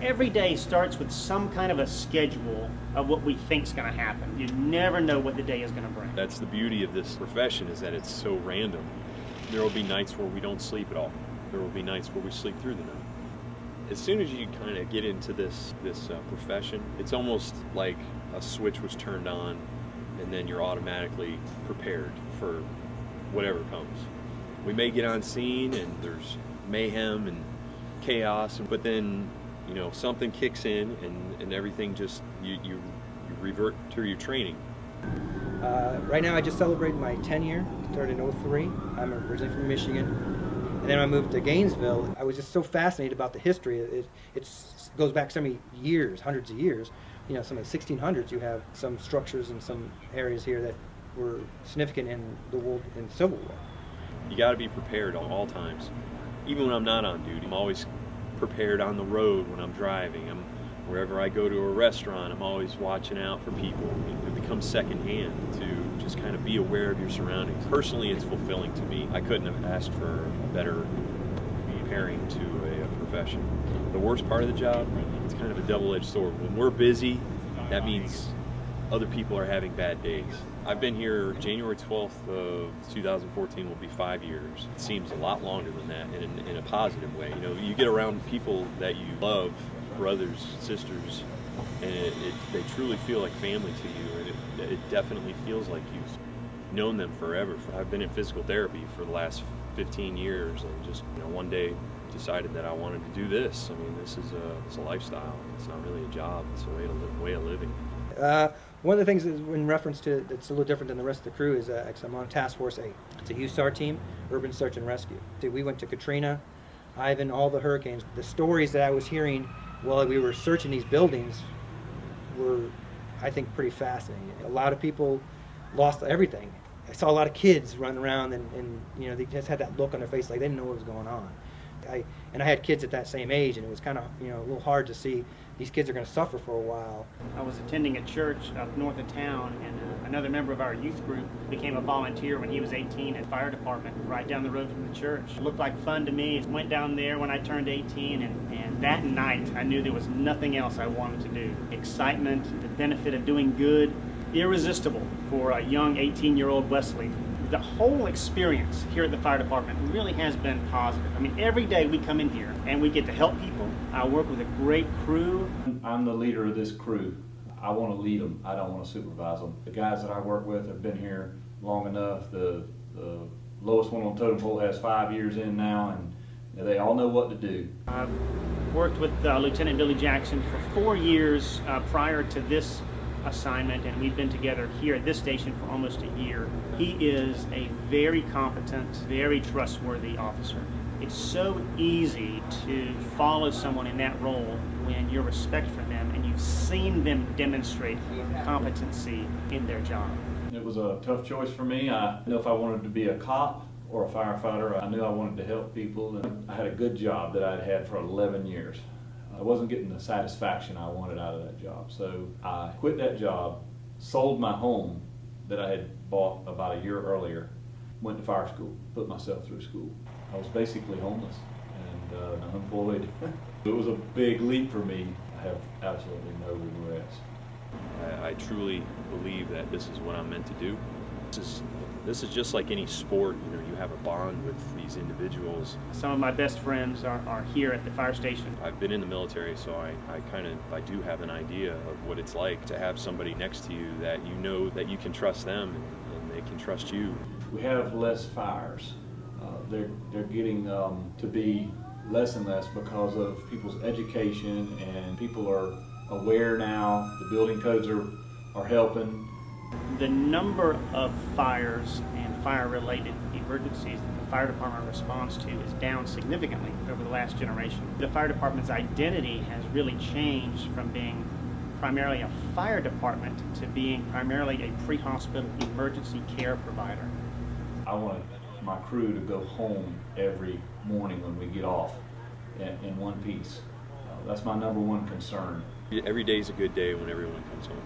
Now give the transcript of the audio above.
Every day starts with some kind of a schedule of what we think is going to happen. You never know what the day is going to bring. That's the beauty of this profession, is that it's so random. There will be nights where we don't sleep at all. There will be nights where we sleep through the night. As soon as you kind of get into this profession, it's almost like a switch was turned on, and then you're automatically prepared for whatever comes. We may get on scene and there's mayhem and chaos, but then something kicks in and everything just you revert to your training. Right now I just celebrated my 10 year, started in '03. I'm originally from Michigan. And then I moved to Gainesville. I was just so fascinated about the history. It goes back so many years, hundreds of years. Some of the 1600s, you have some structures in some areas here that were significant in the Civil War. You got to be prepared at all times. Even when I'm not on duty, I'm always prepared on the road when I'm driving. Wherever I go to a restaurant, I'm always watching out for people. It becomes secondhand to just kind of be aware of your surroundings. Personally, it's fulfilling to me. I couldn't have asked for a better pairing to a profession. The worst part of the job, it's kind of a double-edged sword. When we're busy, that means other people are having bad days. I've been here January 12th of 2014 will be 5 years. It seems a lot longer than that in a positive way. You get around people that you love, brothers, sisters, and they truly feel like family to you, and it definitely feels like you've known them forever. I've been in physical therapy for the last 15 years, and just one day decided that I wanted to do this. I mean, this is it's a lifestyle. It's not really a job. It's a way of living. One of the things is in reference to that's a little different than the rest of the crew is I'm on Task Force 8. It's a USAR team, Urban Search and Rescue. We went to Katrina, Ivan, all the hurricanes. The stories that I was hearing while we were searching these buildings were, I think, pretty fascinating. A lot of people lost everything. I saw a lot of kids running around and they just had that look on their face like they didn't know what was going on. I had kids at that same age, and it was kind of a little hard to see these kids are going to suffer for a while. I was attending a church up north of town, and another member of our youth group became a volunteer when he was 18 at the fire department right down the road from the church. It looked like fun to me. Went down there when I turned 18, and that night I knew there was nothing else I wanted to do. Excitement, the benefit of doing good, irresistible for a young 18-year-old Wesley. The whole experience here at the fire department really has been positive. I mean, every day we come in here and we get to help people. I work with a great crew. I'm the leader of this crew. I want to lead them. I don't want to supervise them. The guys that I work with have been here long enough. The lowest one on totem pole has 5 years in now, and they all know what to do. I've worked with Lieutenant Billy Jackson for 4 years prior to this assignment, and we've been together here at this station for almost a year. He is a very competent, very trustworthy officer. It's so easy to follow someone in that role when you respect for them and you've seen them demonstrate competency in their job. It was a tough choice for me. I didn't know if I wanted to be a cop or a firefighter. I knew I wanted to help people, and I had a good job that I'd had for 11 years. I wasn't getting the satisfaction I wanted out of that job. So I quit that job, sold my home that I had bought about a year earlier, went to fire school, put myself through school. I was basically homeless and unemployed. It was a big leap for me. I have absolutely no regrets. I truly believe that this is what I'm meant to do. This is just like any sport. You have a bond with these individuals. Some of my best friends are here at the fire station. I've been in the military, so I do have an idea of what it's like to have somebody next to you that you know that you can trust them and they can trust you. We have less fires. They're getting to be less and less because of people's education, and people are aware now. The building codes are helping. The number of fires and fire-related emergencies that the fire department responds to is down significantly over the last generation. The fire department's identity has really changed from being primarily a fire department to being primarily a pre-hospital emergency care provider. I want my crew to go home every morning when we get off in one piece. That's my number one concern. Every day is a good day when everyone comes home.